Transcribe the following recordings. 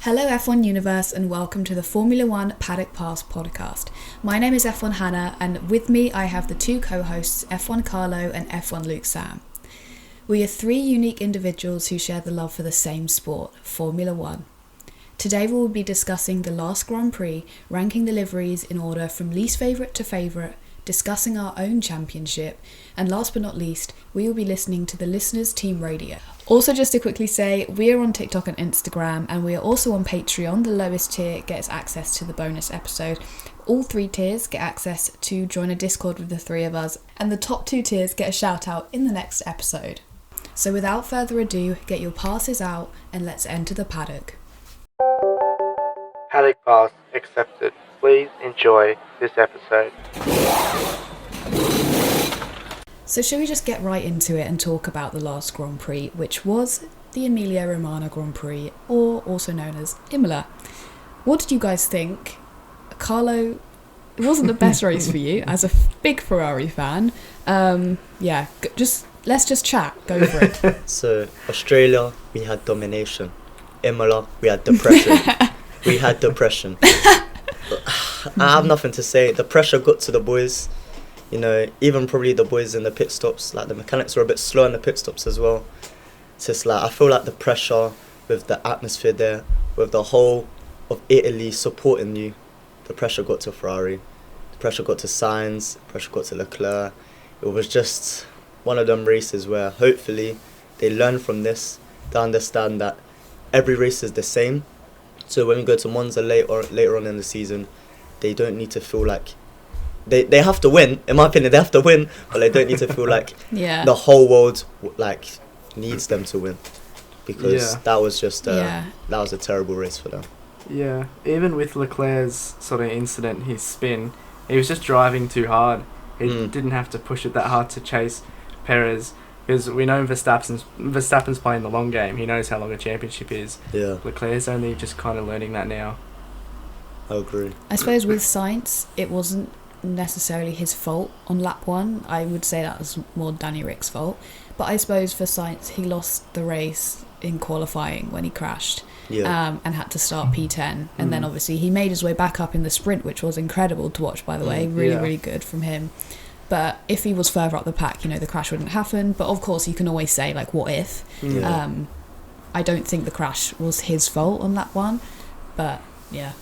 Hello F1 Universe and welcome to the Formula One Paddock Pass podcast. My name is F1 Hannah and with me I have the two co-hosts F1 Carlo and F1 Luke Sam. We are three unique individuals who share the love for the same sport, Formula One. Today we will be discussing the last Grand Prix, ranking the liveries in order from least favourite to favourite, discussing our own championship, and last but not least, we will be listening to the listeners' team radio. Also, just to quickly say, we are on TikTok and Instagram, and we are also on Patreon. The lowest tier gets access to the bonus episode. All three tiers get access to join a Discord with the three of us, and the top two tiers get a shout out in the next episode. So without further ado, get your passes out and let's enter the paddock. Paddock pass accepted. Please enjoy this episode. So shall we just get right into it and talk about the last Grand Prix, which was the Emilia Romagna Grand Prix, or also known as Imola. What did you guys think? Carlo, it wasn't the best race for you as a big Ferrari fan. Let's just chat. Go for it. So Australia, we had domination. Imola, we had depression. I have nothing to say. The pressure got to the boys. You know, even probably the boys in the pit stops, like the mechanics were a bit slow in the pit stops as well. It's just like, I feel like the pressure with the atmosphere there, with the whole of Italy supporting you, the pressure got to Ferrari, the pressure got to Sainz, the pressure got to Leclerc. It was just one of them races where hopefully they learn from this, they understand that every race is the same. So when we go to Monza later on in the season, they don't need to feel like they have to win. In my opinion, they have to win, but they don't need to feel like the whole world needs them to win, because that was just that was a terrible race for them. Yeah, even with Leclerc's sort of incident, his spin, he was just driving too hard. He didn't have to push it that hard to chase Perez, because we know Verstappen's playing the long game. He knows how long a championship is. Yeah, Leclerc's only just kind of learning that now. I agree. I suppose with Sainz, it wasn't necessarily his fault on lap one. I would say that was more Danny Rick's fault. But I suppose for Sainz, he lost the race in qualifying when he crashed and had to start P10. And then obviously he made his way back up in the sprint, which was incredible to watch, by the way. Really good from him. But if he was further up the pack, the crash wouldn't happen. But of course, you can always say, what if? I don't think the crash was his fault on lap one. But, yeah.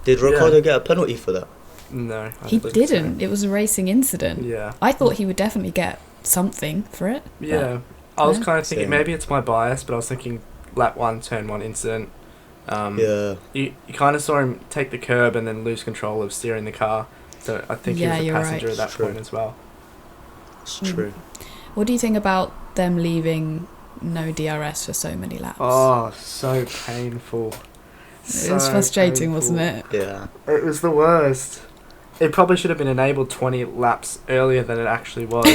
Did Ricciardo get a penalty for that? No. He didn't. It was a racing incident. Yeah. I thought he would definitely get something for it. Yeah. I was kind of thinking, maybe it's my bias, but I was thinking lap 1, turn 1 incident. You kind of saw him take the curb and then lose control of steering the car. So I think he was a passenger at that point as well. It's true. What do you think about them leaving no DRS for so many laps? Oh, so painful. It was frustrating, wasn't it? Yeah. It was the worst. It probably should have been enabled 20 laps earlier than it actually was.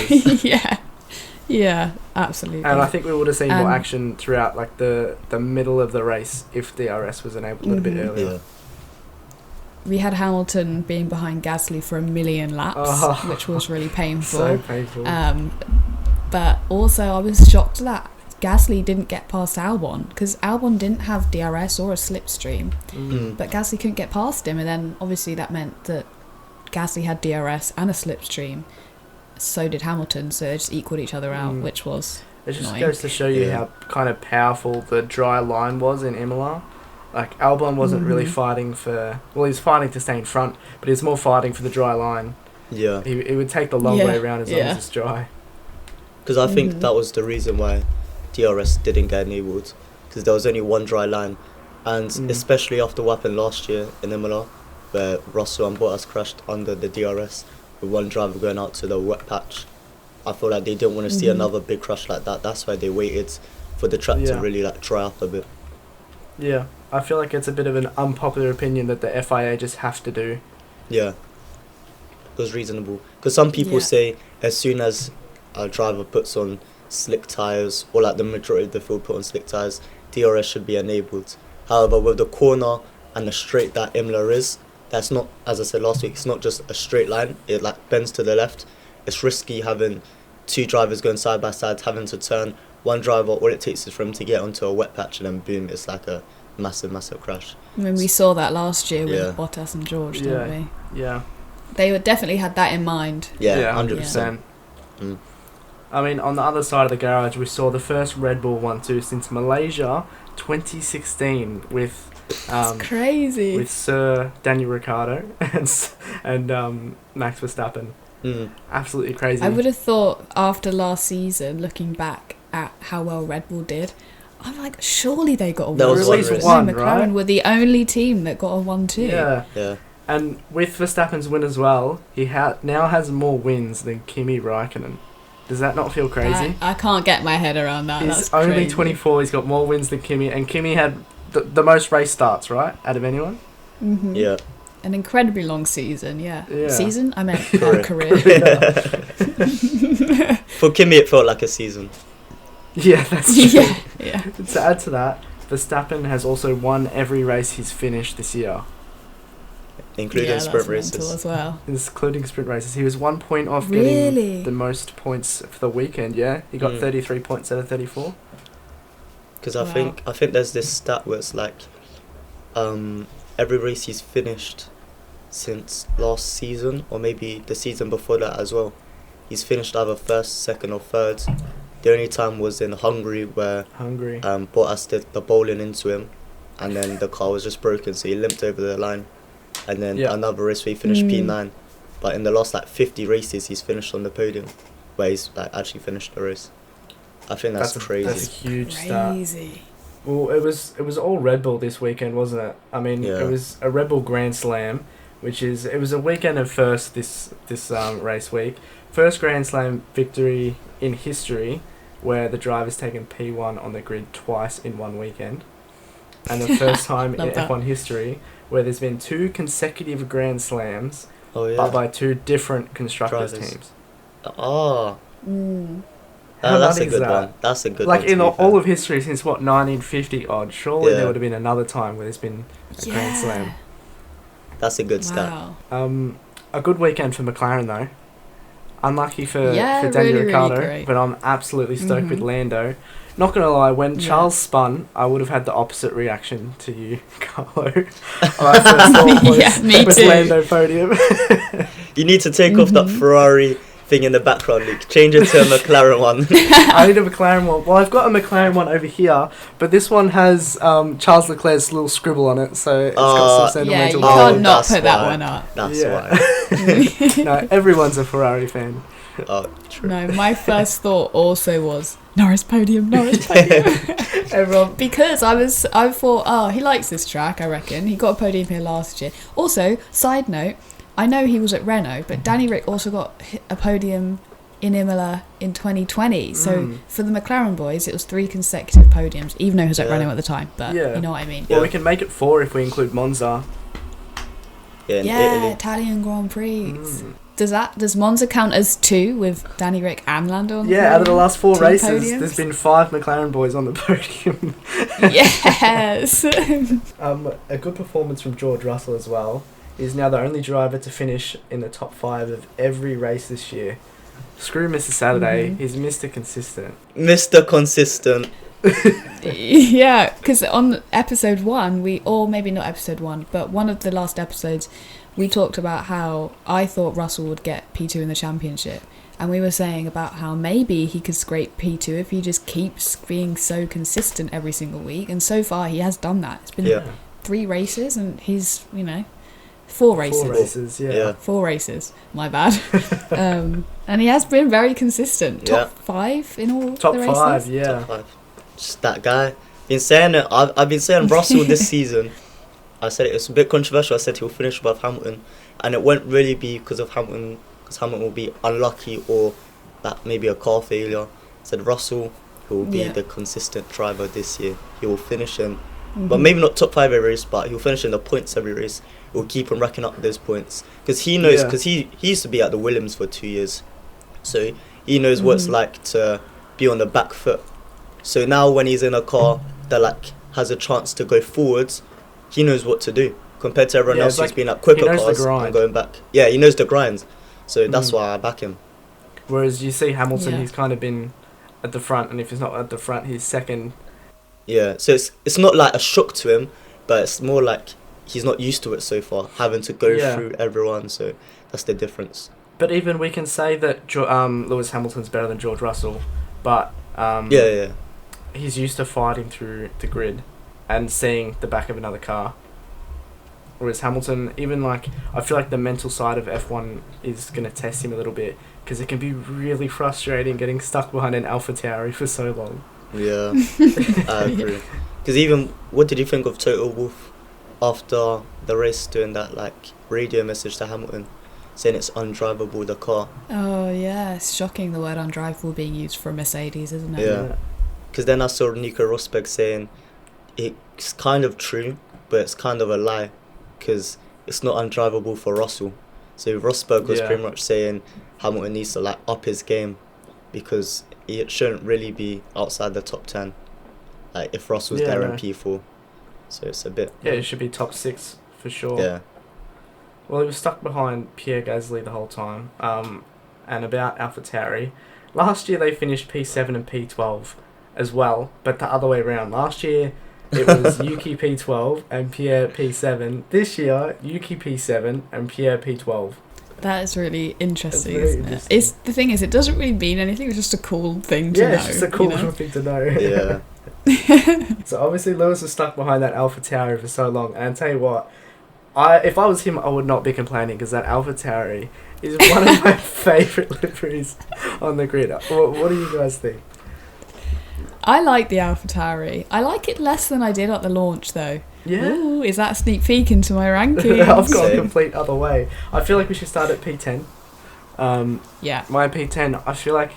Yeah, absolutely. And I think we would have seen more action throughout the middle of the race if DRS was enabled a little bit earlier. Yeah. We had Hamilton being behind Gasly for 1 million laps, which was really painful. So painful. But also I was shocked that Gasly didn't get past Albon, because Albon didn't have DRS or a slipstream, but Gasly couldn't get past him, and then obviously that meant that Gasly had DRS and a slipstream, so did Hamilton, so they just equalled each other out, which was it just annoying. goes to show you how kind of powerful the dry line was in Imola. Albon wasn't really fighting for, he was fighting to stay in front, but he was more fighting for the dry line. Yeah. He would take the long way around as long as it's dry. Because I think that was the reason why DRS didn't get enabled, because there was only one dry line, and especially after what happened last year in Imola, where Russell and Bottas crashed under the DRS with one driver going out to the wet patch. I feel like they didn't want to see another big crash like that. That's why they waited for the track to really dry up a bit. Yeah, I feel like it's a bit of an unpopular opinion that the FIA just have to do. Yeah, it was reasonable, because some people say as soon as a driver puts on slick tyres, or the majority of the field put on slick tyres, DRS should be enabled. However, with the corner and the straight that Imola is, that's not, as I said last week, it's not just a straight line, it bends to the left. It's risky having two drivers going side by side, having to turn. One driver, all it takes is for him to get onto a wet patch, and then boom, it's like a massive crash. I mean, we saw that last year with Yeah. Bottas and George, didn't we? Yeah. They definitely had that in mind. Yeah, 100%. Mm. I mean, on the other side of the garage, we saw the first Red Bull 1-2 since Malaysia 2016 with It's crazy. with Sir Daniel Ricciardo and Max Verstappen. Mm. Absolutely crazy. I would have thought after last season, looking back at how well Red Bull did, I'm like, surely they got a That 1. was at least race. one, McLaren right? were the only team that got a 1-2. Yeah. And with Verstappen's win as well, he now has more wins than Kimi Räikkönen. Does that not feel crazy? I can't get my head around that. He's That's only crazy. 24. He's got more wins than Kimi, and Kimi had the most race starts, right, out of anyone. Mhm. Yeah. An incredibly long season, yeah. Yeah. Season? I meant Career. career. For Kimi, it felt like a season. Yeah, that's true. yeah. To add to that, Verstappen has also won every race he's finished this year, Including yeah, sprint that's mental races. as well. including sprint races. He was 1 point off Really? getting the most points for the weekend. Yeah, he got 33 points out of 34. Because Wow. I think there's this stat where it's like, every race he's finished since last season, or maybe the season before that as well, he's finished either first, second, or third. The only time was in Hungary where Hungry. Bottas did the bowling into him, and then the car was just broken, so he limped over the line. And then Yeah. another race where he finished P9. But in the last 50 races, he's finished on the podium, where he's actually finished the race. I think that's crazy. That's a huge start. Crazy. Well, it was all Red Bull this weekend, wasn't it? I mean, Yeah. it was a Red Bull Grand Slam, it was a weekend of first this race week. First Grand Slam victory in history, where the driver's taken P1 on the grid twice in one weekend, and the first time in Love that. F1 history where there's been 2 consecutive Grand Slams, Oh yeah. but by 2 different constructors Drivers. teams. Oh, Mm. How that's a nutty is good that? one. That's a good Like one. in to be all fair. of history since 1950 odd, surely Yeah. there would have been another time where there's been a Grand Yeah. Slam. That's a good stat. Wow. A good weekend for McLaren though. Unlucky for Yeah, Daniel really, really Ricciardo, great. but I'm absolutely stoked with Mhm. Lando. Not gonna lie, when Yeah. Charles spun, I would have had the opposite reaction to you, Carlo. My first thought was, Yeah, me was too. Lando podium. You need to take off that Mhm. Ferrari thing in the background, Luke. Change it to a McLaren one. I need a McLaren one. Well, I've got a McLaren one over here, but this one has Charles Leclerc's little scribble on it, so it's got some Yeah, you sentimental. Oh, can't not that's put that why. one up. That's Yeah. why. No, everyone's a Ferrari fan. Oh, true. No, my first thought also was Norris podium. Everyone. Because I thought, oh, he likes this track, I reckon. He got a podium here last year. Also, side note, I know he was at Renault, but Danny Rick also got a podium in Imola in 2020. So for the McLaren boys, it was 3 consecutive podiums, even though he was at Yeah. Renault at the time. But Yeah. you know what I mean. Well, Yeah. we can make it 4 if we include Monza. Yeah, in Yeah, Italy. Italian Grand Prix. Mm. Does Monza count as 2 with Danny Rick and Lando on the Yeah, out of the podium? last 4 2 races, podiums? there's been 5 McLaren boys on the podium. Yes. A good performance from George Russell as well. He's now the only driver to finish in the top 5 of every race this year. Screw Mr. Saturday, Mhm. he's Mr. Consistent. Mr. Consistent. Yeah, because on episode 1, or maybe not episode 1, but one of the last episodes, we talked about how I thought Russell would get P2 in the championship. And we were saying about how maybe he could scrape P2 if he just keeps being so consistent every single week. And so far, he has done that. It's been Yeah. 3 races, and he's, 4 races. 4 races, yeah. Yeah. 4 races, my bad. And he has been very consistent. Top 5 in all Top the races. 5, yeah. Top 5. Just that guy. Been saying it. I've been saying Russell this season. I said it's a bit controversial. I said he'll finish above Hamilton, and it won't really be because of Hamilton. Because Hamilton will be unlucky or that maybe a car failure. I said Russell, who will be Yeah. the consistent driver this year. He will finish in, Mhm. but maybe not top 5 every race, but he'll finish in the points every race. He'll keep on racking up those points because he knows. Yeah. Because he used to be at the Williams for 2 years, so he knows what it's Mhm. like to be on the back foot. So now when he's in a car that has a chance to go forwards, he knows what to do compared to everyone Yeah, else it's who's like been at quicker he knows the cars grind. and going back. Yeah, he knows the grinds. So that's Mm. why I back him. Whereas you see Hamilton, Yeah. he's kind of been at the front, and if he's not at the front, he's second. Yeah, so it's not like a shock to him, but it's more like he's not used to it so far, having to go through everyone. So that's the difference. But even we can say that Lewis Hamilton's better than George Russell, but Yeah. he's used to fighting through the grid and seeing the back of another car. Whereas Hamilton, even like, I feel like the mental side of F1 is going to test him a little bit, because it can be really frustrating getting stuck behind an AlphaTauri for so long. Yeah, I agree. Because even, what did you think of Toto Wolff after the race doing that like radio message to Hamilton, saying it's undrivable, the car? Oh yeah, it's shocking the word undrivable being used for a Mercedes, isn't it? Yeah. Because then I saw Nico Rosberg saying it's kind of true, but it's kind of a lie, because it's not undrivable for Russell. So Rosberg was pretty much saying Hamilton needs to like up his game, because it shouldn't really be outside the top 10, like if Russell's there in P4. So it's a bit... Yeah, it should be top 6 for sure. Yeah. Well, he was stuck behind Pierre Gasly the whole time. And about AlphaTauri, last year they finished P7 and P12 as well, but the other way around. Last year it was Yuki P12 and Pierre P7. This year, Yuki P7 and Pierre P12. That is really interesting, It's very isn't it? interesting. The thing is, it doesn't really mean anything. It's just a cool thing to know. Yeah, it's just a cool you know? little thing to know. Yeah. So obviously Lewis was stuck behind that AlphaTauri for so long, and I tell you what, if I was him, I would not be complaining, because that AlphaTauri is one of my favourite liveries on the grid. What do you guys think? I like the AlphaTauri. I like it less than I did at the launch, though. Yeah. Ooh, is that a sneak peek into my rankings? I've got a Same. complete other way. I feel like we should start at P10. Yeah. My P10, I feel like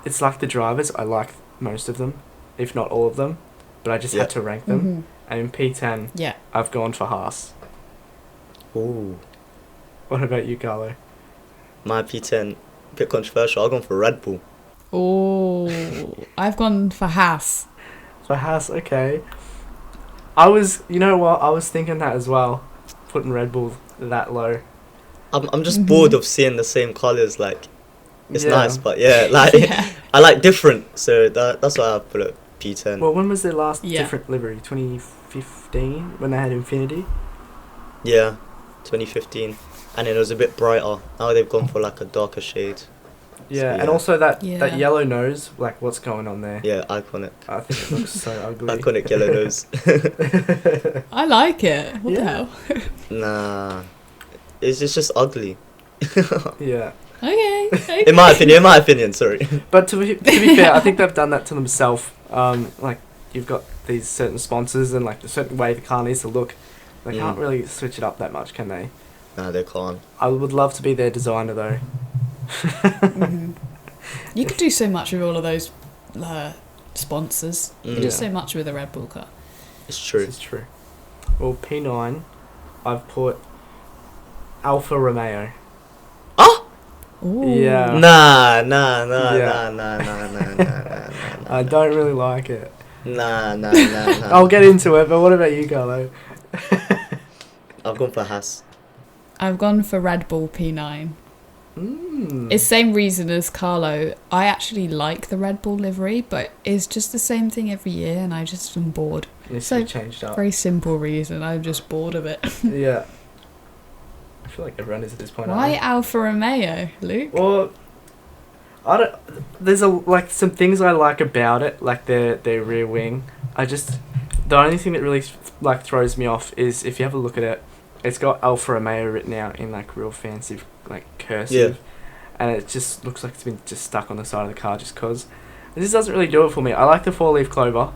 it's like the drivers. I like most of them, if not all of them, but I just had to rank them. Mm-hmm. And in P10, Yeah. I've gone for Haas. Ooh. What about you, Carlo? My P10, a bit controversial. I've gone for Red Bull. Oh, I've gone for Haas. For Haas, okay. You know what? I was thinking that as well, putting Red Bull that low. I'm just bored of seeing the same colours. Like, it's Yeah. nice, but yeah, like I like different. So that's why I put it P10. Well, when was their last Yeah. different livery? 2015, when they had Infinity? Yeah, 2015, and then it was a bit brighter. Now they've gone for like a darker shade. Yeah, So, and yeah. also that Yeah. yellow nose, like what's going on there? Yeah, iconic. I think it looks so ugly. Iconic yellow nose. I like it. What the Yeah. hell? Nah, it's just ugly. Yeah. Okay. In my opinion, sorry. But to be fair, I think they've done that to themselves. Like, you've got these certain sponsors and like a certain way the car needs to look. They can't really switch it up that much, can they? Nah, they can't. I would love to be their designer though. Mm-hmm. You could do so much with all of those sponsors. You Mm. do Yeah. so much with a Red Bull car. It's true. This is true. Well, P9, I've put Alfa Romeo. Ooh. Yeah. Nah. I don't really like it. Nah. I'll get into it, but what about you, Carlo? I've gone for Haas. I've gone for Red Bull P9. Mm. It's same reason as Carlo. I actually like the Red Bull livery, but it's just the same thing every year, and I just am bored. Needs So, to be changed up. Very simple reason. I'm just bored of it. Yeah. I feel like everyone is at this point. Why aren't Alfa Romeo, Luke? they? Well, I don't. There's like some things I like about it, like their rear wing. The only thing that really like throws me off is if you have a look at it, it's got Alfa Romeo written out in like real fancy like cursive, and it just looks like it's been just stuck on the side of the car just cause. This doesn't really do it for me. I like the 4-leaf clover,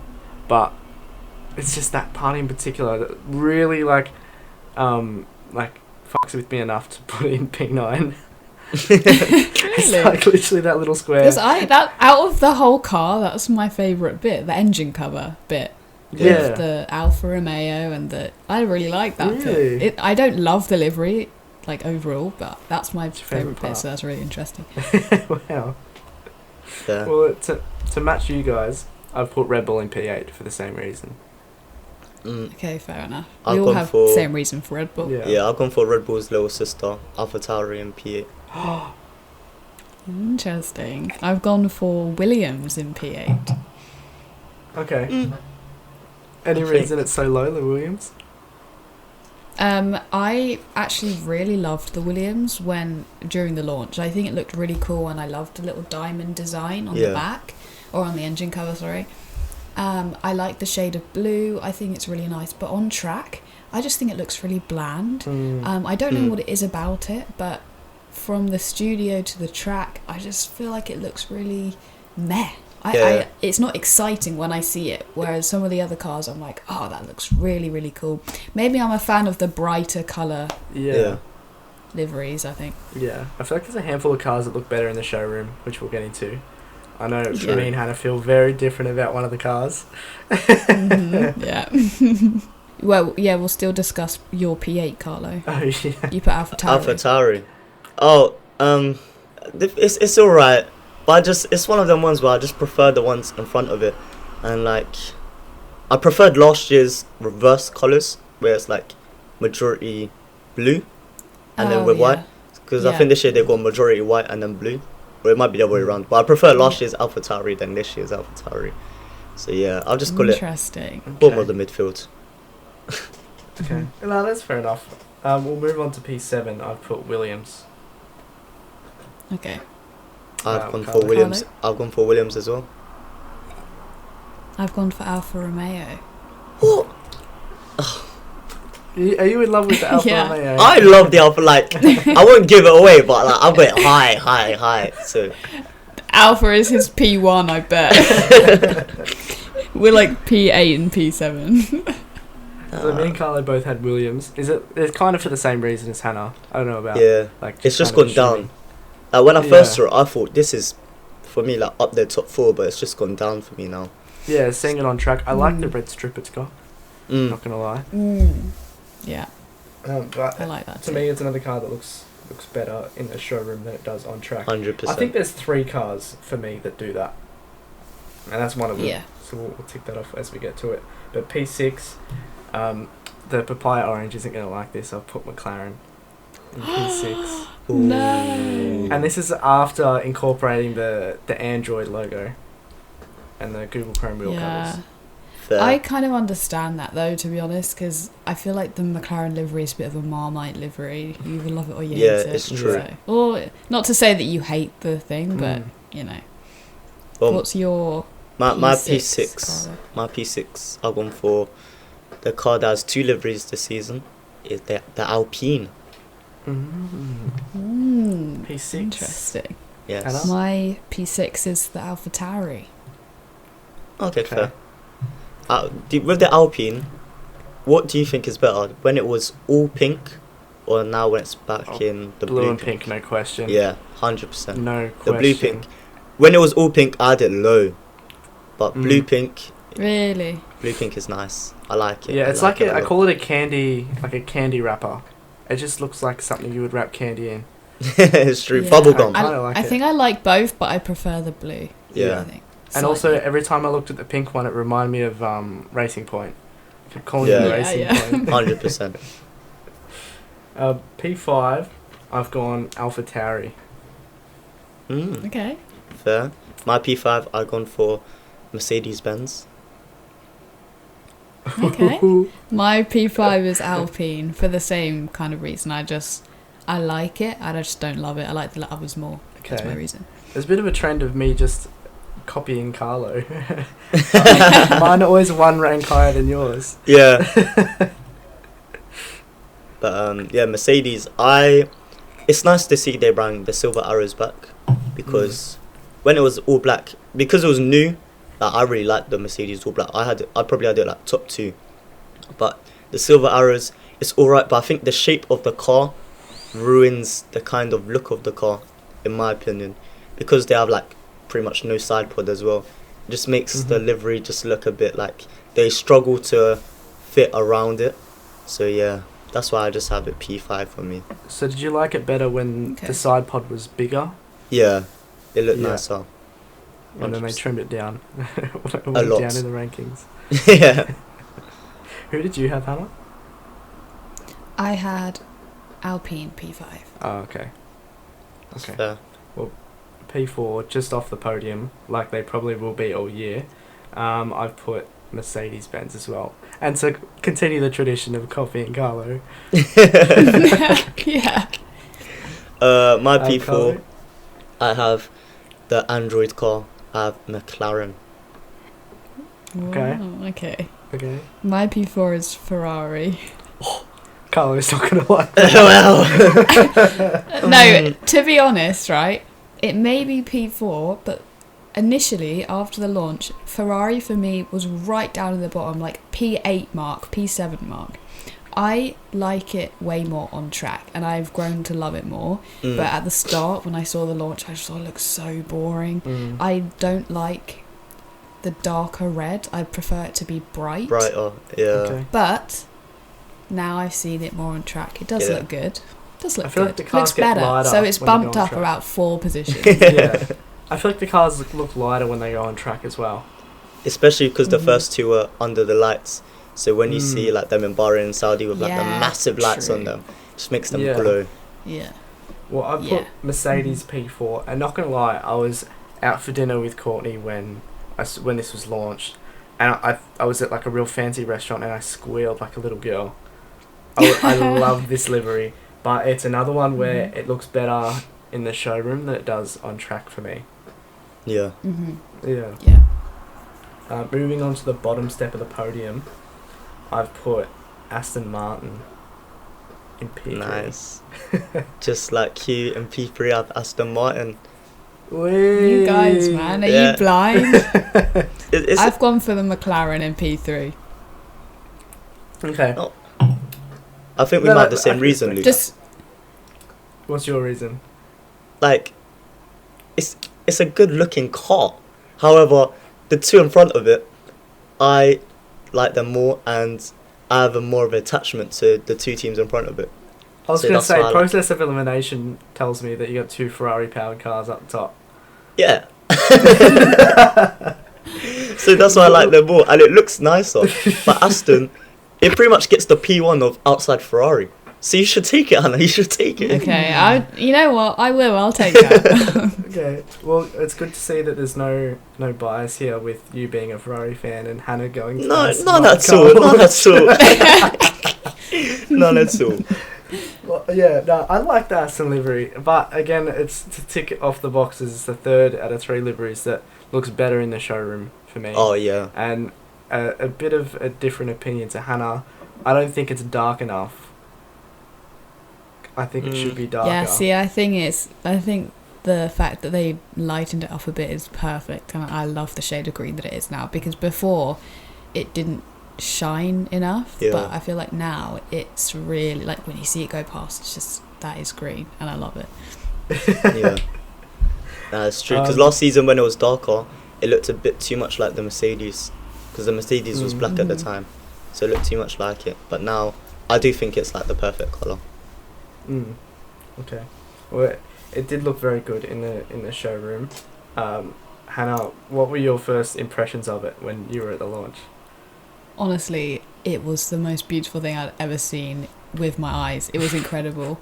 but it's just that part in particular that really like fucks with me enough to put in P9. It's Really? like literally that little square. Because out of the whole car, that's my favourite bit, the engine cover bit. Yeah. With the Alfa Romeo and I really like that Really? bit. I don't love the livery, like overall, but that's my your favourite favourite bit, part? so that's really interesting. Wow. Yeah. Well, to match you guys, I've put Red Bull in P8 for the same reason. Okay, fair enough. I've We all gone have for- the same reason for Red Bull. Yeah, I've gone for Red Bull's little sister, AlphaTauri in P8. Interesting. I've gone for Williams in P8. Okay. Any I reason think- it's so low, the Williams? I actually really loved the Williams during the launch. I think it looked really cool, and I loved the little diamond design on the back, or on the engine cover, sorry. I like the shade of blue. I think it's really nice, but on track, I just think it looks really bland. I don't know what it is about it, but from the studio to the track, I just feel like it looks really meh. It's not exciting when I see it, whereas some of the other cars I'm like, oh, that looks really, really cool. Maybe I'm a fan of the brighter colour liveries, I think. Yeah, I feel like there's a handful of cars that look better in the showroom, which we'll get into. I know me and Hannah feel very different about one of the cars. Yeah. Well, yeah, we'll still discuss your P8, Carlo. Oh, yeah. You put AlphaTauri. AlphaTauri. Oh, it's alright, but it's one of them ones where I just prefer the ones in front of it, and like, I preferred last year's reverse colours where it's like majority blue, and then with white, because I think this year they got majority white and then blue, or it might be the other way around. But I prefer last year's AlphaTauri than this year's AlphaTauri. So yeah, I'll just call it bottom of the midfield. Okay, no, that's fair enough. We'll move on to P7. I've put Williams. Okay. I've gone for Williams. I've gone for Williams as well. I've gone for Alfa Romeo. What? Are you in love with the Alfa Romeo? I love the Alfa. Like, I won't give it away, but like, I went high. So Alpha is his P1, I bet. We're like P8 and P7. So me and Carlo both had Williams. It's kind of for the same reason as Hannah. I don't know about. Yeah. Like, it's just gone down. When I first saw it, I thought this is, for me, like up there top 4, but it's just gone down for me now. Yeah, seeing it on track. I like the red strip it's got. Not gonna lie. Yeah. But I like that. To me, it's another car that looks better in the showroom than it does on track. 100%. I think there's 3 cars for me that do that, and that's one of them. Yeah. So we'll tick that off as we get to it. But P6, the papaya orange isn't gonna like this. I've put McLaren in P6. No. And this is after incorporating the Android logo and the Google Chrome wheel covers. Fair. I kind of understand that though, to be honest, because I feel like the McLaren livery is a bit of a Marmite livery. You either love it or you hate it. Yeah, it's true. So, or not to say that you hate the thing, but you know. Well, what's your my P6? P6? My P6. I've gone for the car that has 2 liveries this season. Is the Alpine. P6. Interesting. Yes. Hannah? My P6 is the AlphaTauri. Okay, fair. With the Alpine, what do you think is better? When it was all pink, or now when it's back in the blue and pink, no question. Yeah, 100%. No The question. blue pink. When it was all pink, I had it low, but blue pink. Really? Blue pink is nice. I like it. Yeah, it's like like it I call it a candy wrapper. It just looks like something you would wrap candy in. It's true. Yeah. Bubblegum. I think I like both, but I prefer the blue. Yeah. I think. And also, every time I looked at the pink one, it reminded me of Racing Point. I kept calling Yeah. it Racing Point. 100%. P5, I've gone AlphaTauri. Okay. Fair. My P5, I've gone for Mercedes-Benz. Okay. My P5 is Alpine for the same kind of reason. I like it. I just don't love it. I like the others more. Okay. That's my reason. There's a bit of a trend of me just copying Carlo. Mine are always one rank higher than yours. Yeah. But yeah, Mercedes. It's nice to see they bring the silver arrows back, because when it was all black, because it was new, like, I really liked the Mercedes all black. I probably had it like top 2, but the silver arrows, it's alright. But I think the shape of the car ruins the kind of look of the car, in my opinion, because they have like pretty much no side pod as well. It just makes the livery just look a bit like they struggle to fit around it. So yeah, that's why I just have it P5 for me. So did you like it better when the side pod was bigger? Yeah, it looked nicer. And then they trimmed it down. It A went lot. down in the rankings. Yeah. Who did you have, Hannah? I had Alpine P5. Oh, okay. That's Okay. fair. P4, just off the podium, like they probably will be all year. I've put Mercedes-Benz as well. And to continue the tradition of copying Carlo. Yeah. My P4, Carlo? I have the Android car. I have McLaren. Okay. Wow, okay. Okay. My P4 is Ferrari. Carlo's not going to like that. Well, No, to be honest, right, it may be P4, but initially, after the launch, Ferrari for me was right down at the bottom, like P8 mark, P7 mark. I like it way more on track, and I've grown to love it more. But at the start, when I saw the launch, I just thought it looked so boring. I don't like the darker red. I prefer it to be bright. brighter, yeah. Okay. But now I've seen it more on track. It does Yeah. look good. Does look I feel good. like the cars Looks get better. lighter So it's when they go bumped on up track. about 4 positions. Yeah. I feel like the cars look lighter when they go on track as well. Especially because the Mhm. first two were under the lights. So when you see like them in Bahrain and Saudi with like the Yeah, massive lights on true. them, just makes them Yeah. glow. Yeah. Well, I put Yeah. Mercedes P4, and not gonna lie, I was out for dinner with Courtney when this was launched, and I was at like a real fancy restaurant, and I squealed like a little girl. I love this livery, but it's another one where it looks better in the showroom than it does on track for me. Yeah. Yeah. Yeah. Moving on to the bottom step of the podium, I've put Aston Martin in P3. Nice. Just like you and P3 have Aston Martin. You guys, man, are Yeah. you blind? It's I've gone for the McLaren in P3. Okay. Oh. I think we No, might no, have the same I- reason, Luke. Just What's your reason? Like, it's a good looking car. However, the two in front of it, I like them more, and I have more of an attachment to the two teams in front of it. I was So going to that's say, why I like- process of elimination tells me that you got 2 Ferrari-powered cars up top. Yeah. So that's why I like them more, and it looks nicer. But Aston, it pretty much gets the P1 of outside Ferrari. So you should take it, Hannah. You should take it. okay. You know what? I'll take that. Okay, well, it's good to see that there's no bias here with you being a Ferrari fan and Hannah going to No, Aston none Martin at all. None cars. at all. None at all. Well, yeah, no, I like the Aston livery, but again, it's to tick off the boxes. It's the 3rd out of 3 liveries that looks better in the showroom for me. Oh yeah. And a bit of a different opinion to Hannah. I don't think it's dark enough. I think it should be darker. Yeah, see, I think the fact that they lightened it up a bit is perfect, and I love the shade of green that it is now, because before it didn't shine enough, Yeah. but I feel like now it's really, like, when you see it go past, it's just, that is green, and I love it. Yeah. That's true. Because last season when it was darker, it looked a bit too much like the Mercedes. Because the Mercedes was black at the time, so it looked too much like it. But now, I do think it's like the perfect colour. Okay. Well, it did look very good in the showroom. Hannah, what were your first impressions of it when you were at the launch? Honestly, it was the most beautiful thing I'd ever seen with my eyes. It was incredible.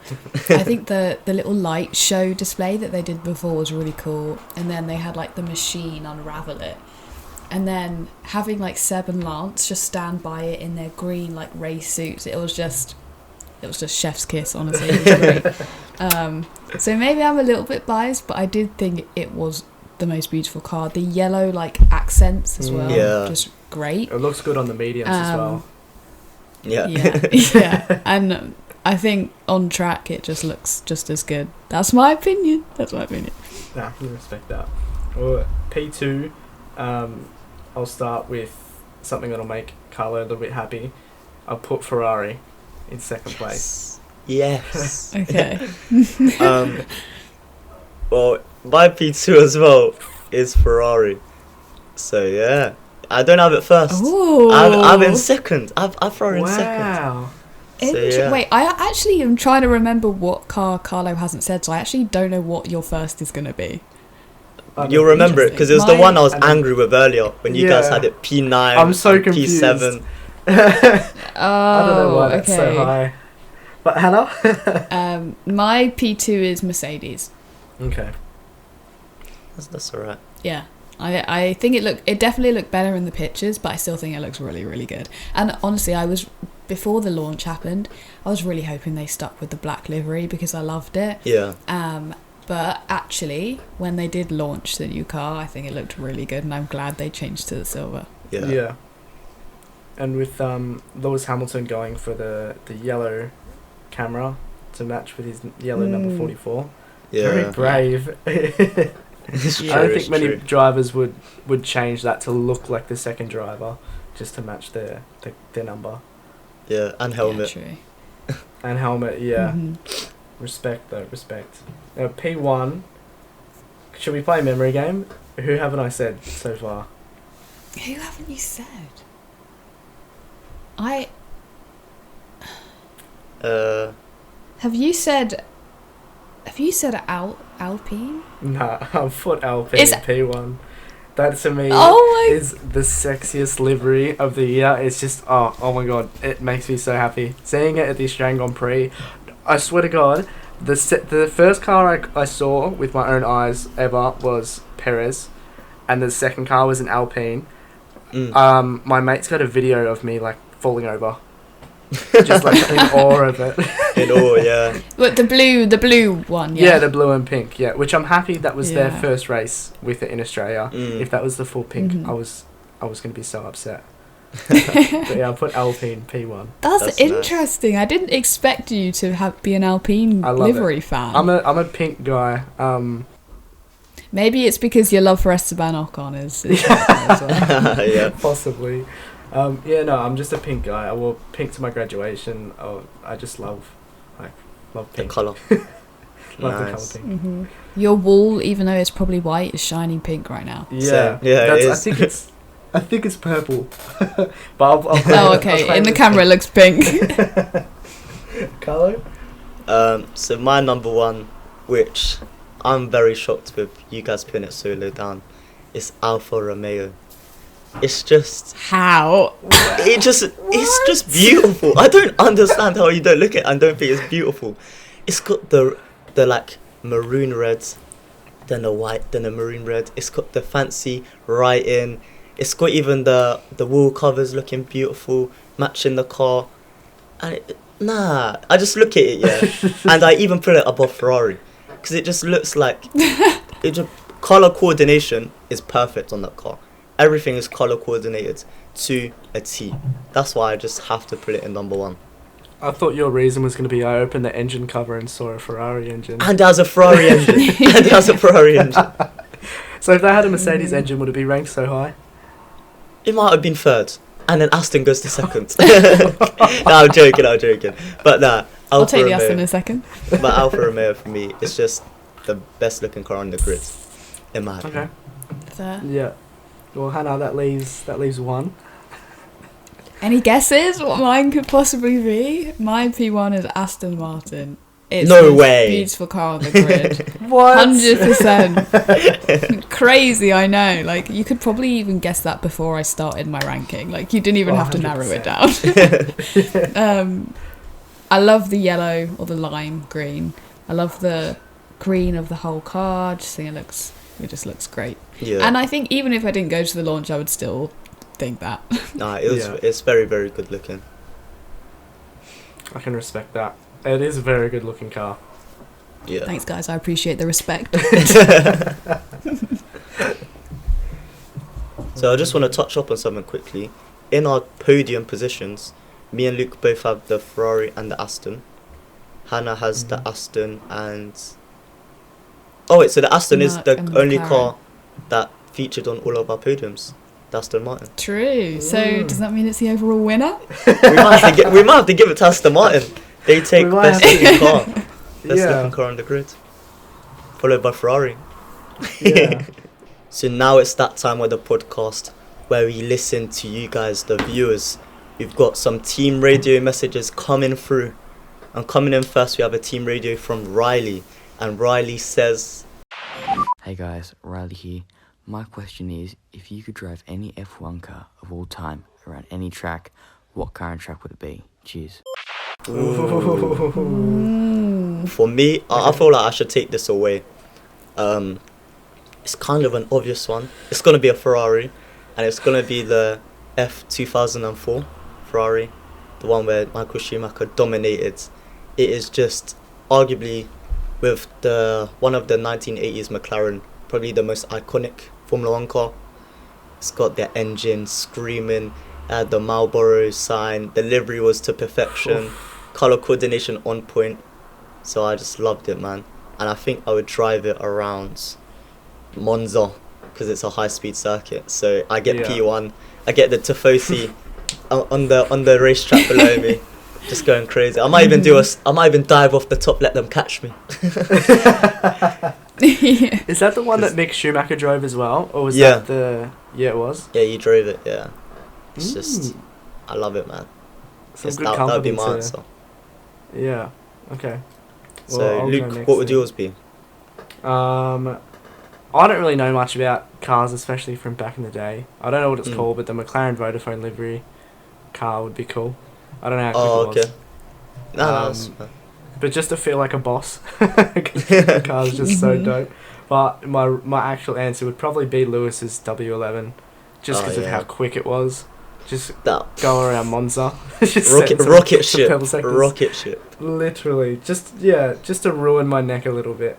I think the little light show display that they did before was really cool, and then they had like the machine unravel it, and then having like Seb and Lance just stand by it in their green like race suits. It was just chef's kiss, honestly. It was great. So maybe I'm a little bit biased, but I did think it was the most beautiful car. The yellow like accents as well, Yeah. just great. It looks good on the mediums as well. Yeah. Yeah, and I think on track it just looks just as good. That's my opinion. Nah, I respect that. Well, P2, I'll start with something that'll make Carlo a little bit happy. I'll put Ferrari in second place. Yes. Okay. Well, my P2 as well is Ferrari. So yeah, I don't have it first. Ooh. I'm in second. I've Ferrari in second. Wow. So, yeah. Wait, I actually am trying to remember what car Carlo hasn't said, so I actually don't know what your first is going to be. You'll remember it because it was the Mine- one I was angry with earlier when you guys Yeah. had it P9. I'm so and confused. P7. Oh, I don't know why that's so okay. high. But Hannah? My P2 is Mercedes. Okay. That's alright. Yeah. I think it definitely looked better in the pictures, but I still think it looks really, really good. And honestly, before the launch happened, I was really hoping they stuck with the black livery because I loved it. Yeah. But actually, when they did launch the new car, I think it looked really good, and I'm glad they changed to the silver. Yeah. And with Lewis Hamilton going for the yellow camera to match with his yellow number 44. Yeah. Very brave. It's I don't true, think many drivers would change that to look like the second driver just to match their number. Yeah, and helmet. Yeah, true. And helmet, yeah. Mm-hmm. Respect though, respect. Now P1, should we play a memory game? Who haven't I said so far? Who haven't you said? Have you said Alpine? Nah, I've put Alpine Is- P1. That to me is the sexiest livery of the year. It's just, oh my god, it makes me so happy. Seeing it at the Australian Grand Prix, I swear to god, the first car I saw with my own eyes ever was Perez, and the second car was an Alpine. My mate's got a video of me like falling over. Just like in awe of it. In awe, yeah. But the blue one, yeah. Yeah, the blue and pink, yeah. Which I'm happy that was their Yeah. first race with it in Australia. If that was the full pink, Mhm. I was going to be so upset. But yeah, I put Alpine P1. That's That's interesting. I didn't expect you to be an Alpine I love livery fan. I'm a pink guy. Maybe it's because your love for Esteban Ocon is as well. Yeah. Possibly. Yeah, no, I'm just a pink guy. I wore pink to my graduation. I just love The pink. colour. Love the Nice. colour pink. Hmm. Your wall, even though it's probably white, is shining pink right now. Yeah, Yeah, it that's, is. I think it's purple. But I'll Oh, okay. In the camera, it looks pink. Carlo? So my number one, which I'm very shocked with you guys putting it so low down, is Alfa Romeo. It's just How? it's just beautiful. I don't understand how you don't look at it and don't think it's beautiful. It's got the like maroon red, then the white, then the maroon red. It's got the fancy writing. It's got even the wheel covers looking beautiful, matching the car. And I just look at it, yeah, and I even put it above Ferrari because it just looks like color coordination is perfect on that car. Everything is color coordinated to a T. That's why I just have to put it in number one. I thought your reason was going to be I opened the engine cover and saw a Ferrari engine. And there's a Ferrari engine. And there's a Ferrari engine. So if they had a Mercedes engine, would it be ranked so high? It might have been third. And then Aston goes to second. No, I'm joking. But nah, I'll take the Romeo, Aston in a second. But Alfa Romeo for me is just the best looking car on the grid. In my opinion. Okay. Fair. Yeah. Well, Hannah, that leaves one. Any guesses what mine could possibly be? My P1 is Aston Martin. It's No the way. Beautiful car on the grid. What? 100%. Crazy, I know. Like, you could probably even guess that before I started my ranking. Like, you didn't even have to narrow it down. I love the yellow or the lime green. I love the green of the whole car. I just think it just looks great. Yeah. And I think even if I didn't go to the launch, I would still think that. Nah, it's very, very good looking. I can respect that. It is a very good looking car. Yeah. Thanks, guys. I appreciate the respect. So I just want to touch up on something quickly. In our podium positions, me and Luke both have the Ferrari and the Aston. Hannah has the Aston and... Oh wait, so the Aston is Mark the and only McLaren. car that featured on all of our podiums. The Aston Martin. True. So does that mean it's the overall winner? We might have to give it to Aston Martin. They take We might best have looking car. Best Yeah. looking car on the grid. Followed by Ferrari. Yeah. So now it's that time of the podcast where we listen to you guys, the viewers. We've got some team radio messages coming through. And coming in first, we have a team radio from Riley. And Riley says... Hey guys, Riley here. My question is, if you could drive any F1 car of all time around any track, what car and track would it be? Cheers. For me, I feel like I should take this away. it's kind of an obvious one. It's going to be a Ferrari, and it's going to be the F2004 Ferrari, the one where Michael Schumacher dominated. It is just arguably, with one of the 1980s McLaren, probably the most iconic Formula 1 car. It's got their engine screaming, the Marlboro sign, the livery was to perfection, colour coordination on point. So I just loved it, man. And I think I would drive it around Monza, because it's a high-speed circuit. So I get P1, I get the Tifosi on the racetrack below me, just going crazy. I might even dive off the top, let them catch me. Is that the one that Mick Schumacher drove as well, or was that the? Yeah, it was. Yeah, you drove it. Yeah, it's just, I love it, man. Some good company. That would be my answer. Yeah. Okay. Well, so Luke, what would yours be? I don't really know much about cars, especially from back in the day. I don't know what it's called, but the McLaren Vodafone livery car would be cool. I don't know how quick it was. No, but just to feel like a boss, the car is just so dope. But my actual answer would probably be Lewis's W11, just because of how quick it was. Just go around Monza. rocket ship. Literally, just to ruin my neck a little bit.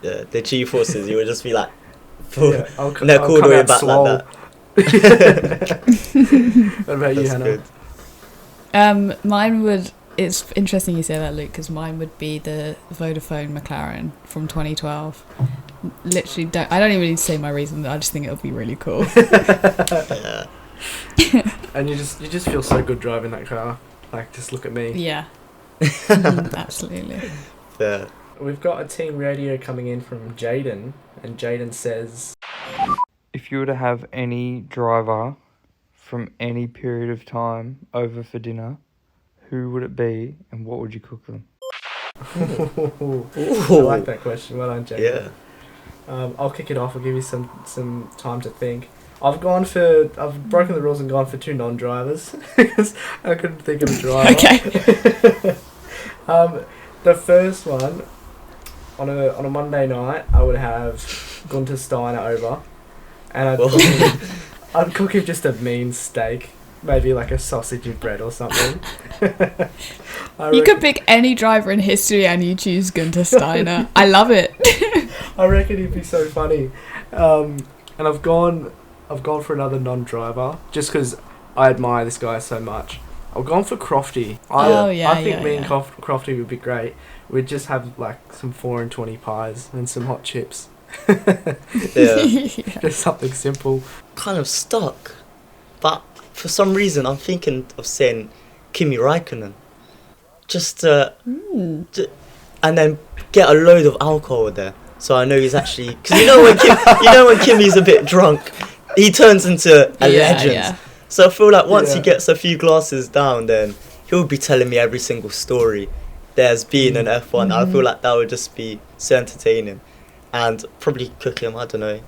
Yeah, the G-forces, you would just be like, I'll neck all the way back swole. like that. What about you, Hannah? Good. Mine would. It's interesting you say that, Luke, because mine would be the Vodafone McLaren from 2012. Literally, I don't even need to say my reason. I just think it would be really cool. Yeah. And you just feel so good driving that car. Like, just look at me. Yeah. Absolutely. Yeah. We've got a team radio coming in from Jaden, and Jaden says, if you were to have any driver from any period of time over for dinner, who would it be and what would you cook them? Ooh. I like that question. Well done, Jaden. Yeah. I'll kick it off. I'll give you some time to think. I've broken the rules and gone for two non-drivers because I couldn't think of a driver. Okay. The first one, on a Monday night, I would have Gunter Steiner over, and I'd cook him just a mean steak, maybe like a sausage and bread or something. You could pick any driver in history and you choose Gunter Steiner. I love it. I reckon he'd be so funny. And I've gone for another non-driver just because I admire this guy so much. I've gone for Crofty. I think me and Crofty would be great. We'd just have like some 4 and 20 pies and some hot chips. Just something simple. Kind of stuck, but for some reason I'm thinking of saying Kimi Räikkönen. And then get a load of alcohol there, so I know he's actually, because when Kimi's a bit drunk, he turns into a legend. Yeah. So I feel like once he gets a few glasses down, then he'll be telling me every single story there's been in F1. I feel like that would just be so entertaining, and probably cook him, I don't know,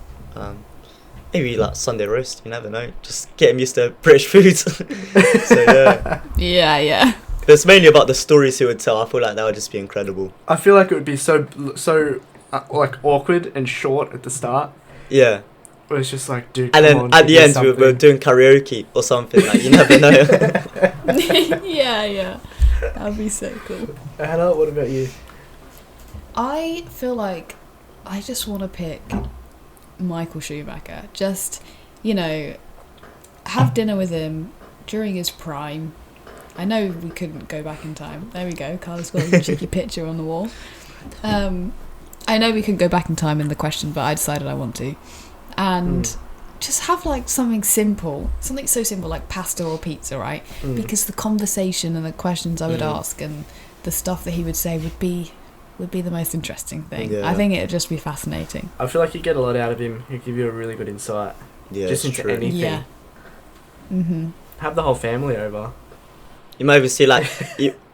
maybe like Sunday roast, you never know, just get him used to British food. So yeah. It's mainly about the stories he would tell. I feel like that would just be incredible. I feel like it would be so like awkward and short at the start. Yeah. Where it's just like, dude, and then at the end we're doing karaoke or something. Like, you never know. Yeah. That'd be so cool. Hannah, what about you? I feel like I just want to pick Michael Schumacher. Just, have dinner with him during his prime. I know we couldn't go back in time. There we go. Carlos got a cheeky picture on the wall. I know we could go back in time in the question, but I decided I want to. And just have like something simple, something so simple like pasta or pizza, right? Because the conversation and the questions I would ask and the stuff that he would say would be the most interesting thing. Yeah. I think it would just be fascinating. I feel like you get a lot out of him. He'd give you a really good insight. Yeah, just into anything. Yeah. Mm-hmm. Have the whole family over. You might even see like,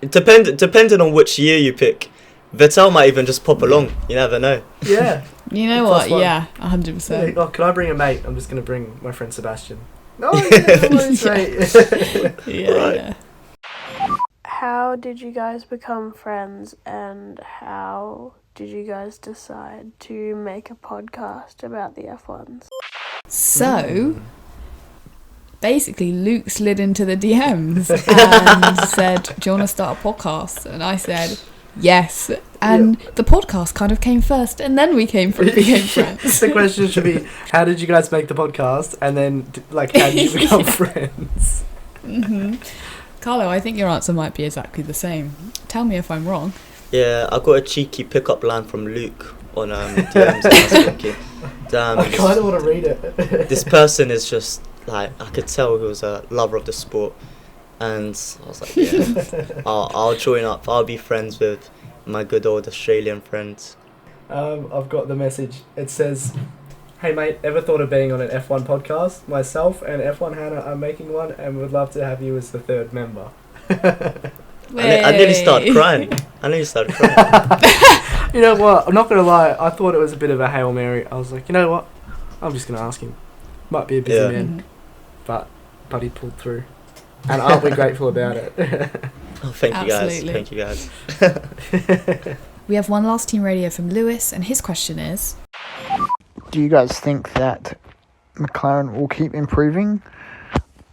depending on which year you pick, Vettel might even just pop along. You never know. Yeah. You know what? Yeah, 100%. Oh, can I bring a mate? I'm just going to bring my friend Sebastian. Oh, yeah, right. Yeah. How did you guys become friends, and how did you guys decide to make a podcast about the F1s? So, basically, Luke slid into the DMs and said, do you want to start a podcast? And I said, yes. And the podcast kind of came first, and then we became friends. The question should be, how did you guys make the podcast? And then, like, how did you become friends? Carlo, I think your answer might be exactly the same. Tell me if I'm wrong. Yeah, I got a cheeky pickup line from Luke on DMs. And I was thinking, damn, I kind of want to read it. this person is just like, I could tell he was a lover of the sport, and I was like, yeah, I'll join up. I'll be friends with my good old Australian friends. I've got the message. It says, hey mate, ever thought of being on an F1 podcast? Myself and F1 Hannah are making one and would love to have you as the third member. I nearly started crying. You know what? I'm not going to lie. I thought it was a bit of a Hail Mary. I was like, you know what? I'm just going to ask him. Might be a busy man. But he pulled through. And aren't we grateful about it? Oh, thank Absolutely. you guys. We have one last team radio from Lewis, and his question is, do you guys think that McLaren will keep improving,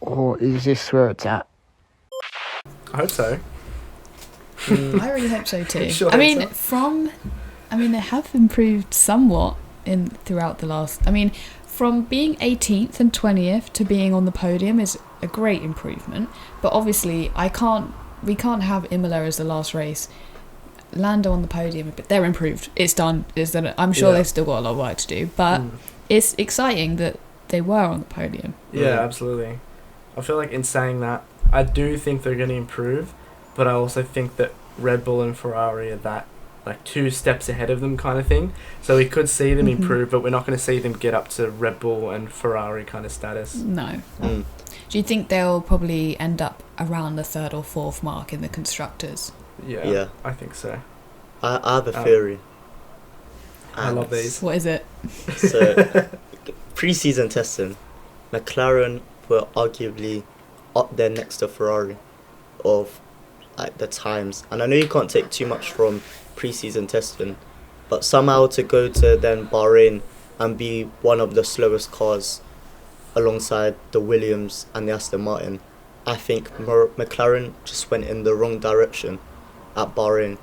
or is this where it's at? I hope so. I really hope so too. Sure I mean, answer. they have improved somewhat throughout the last. I mean, from being 18th and 20th to being on the podium is a great improvement. But obviously, we can't have Imola as the last race. Lando on the podium, but they're improved. It's done. I'm sure they've still got a lot of work to do, but it's exciting that they were on the podium. Yeah, absolutely. I feel like in saying that, I do think they're going to improve, but I also think that Red Bull and Ferrari are that, like, 2 steps ahead of them kind of thing. So we could see them improve, but we're not going to see them get up to Red Bull and Ferrari kind of status. No. Do you think they'll probably end up around the 3rd or 4th mark in the constructors? Yeah, I think so. I have a theory. I love these. What is it? So, pre-season testing, McLaren were arguably up there next to Ferrari of like the times. And I know you can't take too much from pre-season testing, but somehow to go to then Bahrain and be one of the slowest cars alongside the Williams and the Aston Martin, I think McLaren just went in the wrong direction at Bahrain,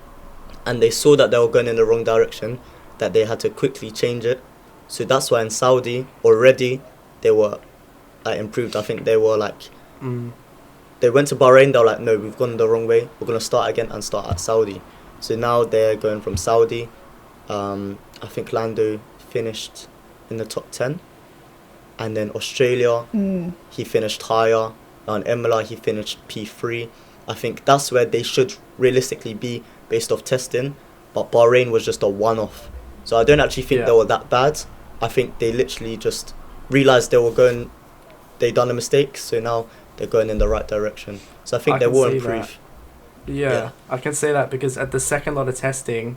and they saw that they were going in the wrong direction, that they had to quickly change it. So that's why in Saudi already they were improved. I think they were like they went to Bahrain, they were like, no, we've gone the wrong way, we're going to start again and start at Saudi. So now they're going from Saudi. I think Lando finished in the top 10, and then Australia he finished higher. On Imola he finished P3. I think that's where they should realistically be based off testing, but Bahrain was just a one-off. So I don't actually think they were that bad. I think they literally just realised they done a mistake, so now they're going in the right direction. So I think they will improve. Yeah, I can see that, because at the second lot of testing,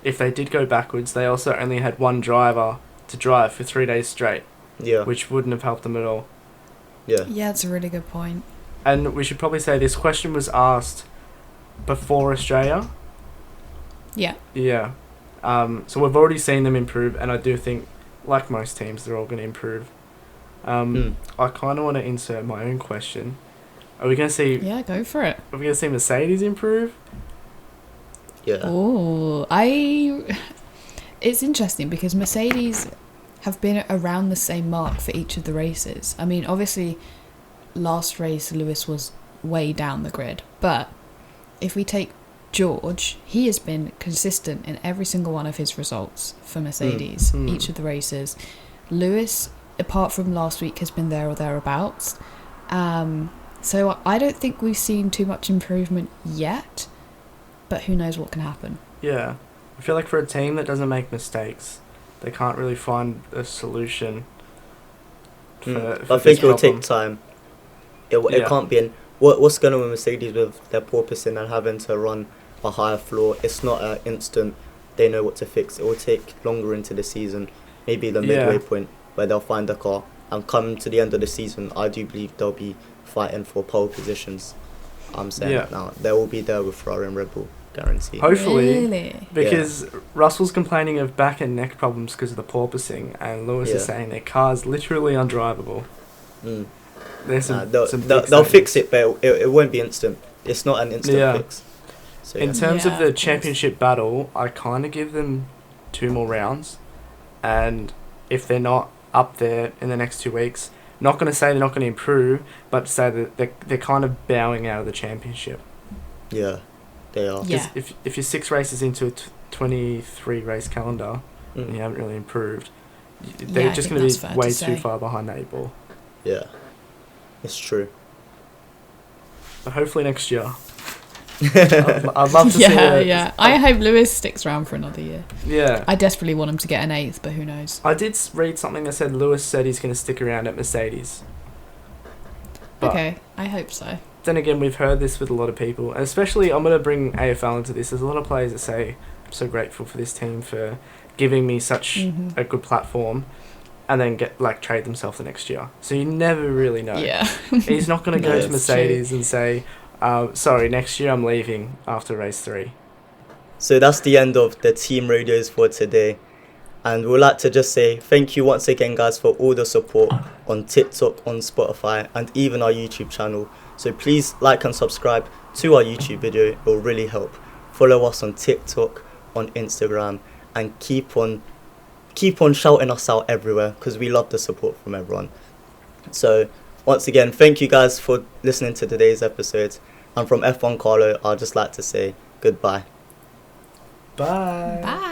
if they did go backwards, they also only had one driver to drive for 3 days straight, which wouldn't have helped them at all. Yeah, it's a really good point. And we should probably say this question was asked before Australia. Yeah. Yeah. So we've already seen them improve, and I do think, like most teams, they're all going to improve. I kind of want to insert my own question. Are we going to see... Yeah, go for it. Are we going to see Mercedes improve? Yeah. Oh, it's interesting because Mercedes have been around the same mark for each of the races. I mean, obviously, last race Lewis was way down the grid, but if we take George, he has been consistent in every single one of his results for Mercedes, each of the races. Lewis, apart from last week, has been there or thereabouts. So I don't think we've seen too much improvement yet, but who knows what can happen. Yeah. I feel like for a team that doesn't make mistakes, they can't really find a solution for I think it will take time. It can't be what's going on with Mercedes with their porpoising and having to run a higher floor. It's not an instant they know what to fix. It will take longer into the season, maybe the midway point where they'll find the car, and come to the end of the season, I do believe they'll be fighting for pole positions. I'm saying it now. They will be there with Ferrari and Red Bull. guarantee. Hopefully, Really? because Russell's complaining of back and neck problems because of the porpoising, and Lewis is saying their car's literally undrivable. Mm. There's they'll fix it, but it won't be instant. It's not an instant fix. So, in terms of Yeah, the of course. championship battle, I kind of give them 2 more rounds, and if they're not up there in the next 2 weeks, not going to say they're not going to improve, but to say that they're kind of bowing out of the championship. yeah, they are. Yeah. If you're 6 races into a 23 race calendar and you haven't really improved, they're I just think going that's to fair be to way say. too far behind the 8 ball. Yeah, it's true. But hopefully next year. I'd love to see Yeah. I hope Lewis sticks around for another year. Yeah. I desperately want him to get an 8th, but who knows? I did read something that said Lewis said he's going to stick around at Mercedes. But Okay, I hope so. then again, we've heard this with a lot of people, and especially I'm going to bring AFL into this. There's a lot of players that say, I'm so grateful for this team for giving me such Mhm. a good platform, and then trade themselves the next year. So you never really know. Yeah. He's not going to No, go it's to Mercedes and say, sorry, next year I'm leaving after race 3. So that's the end of the team radios for today. And we'd like to just say thank you once again, guys, for all the support on TikTok, on Spotify, and even our YouTube channel. So please like and subscribe to our YouTube video. It will really help. Follow us on TikTok, on Instagram, and keep on shouting us out everywhere, because we love the support from everyone. So once again, thank you guys for listening to today's episode. And from F1 Carlo, I'd just like to say goodbye. Bye. Bye.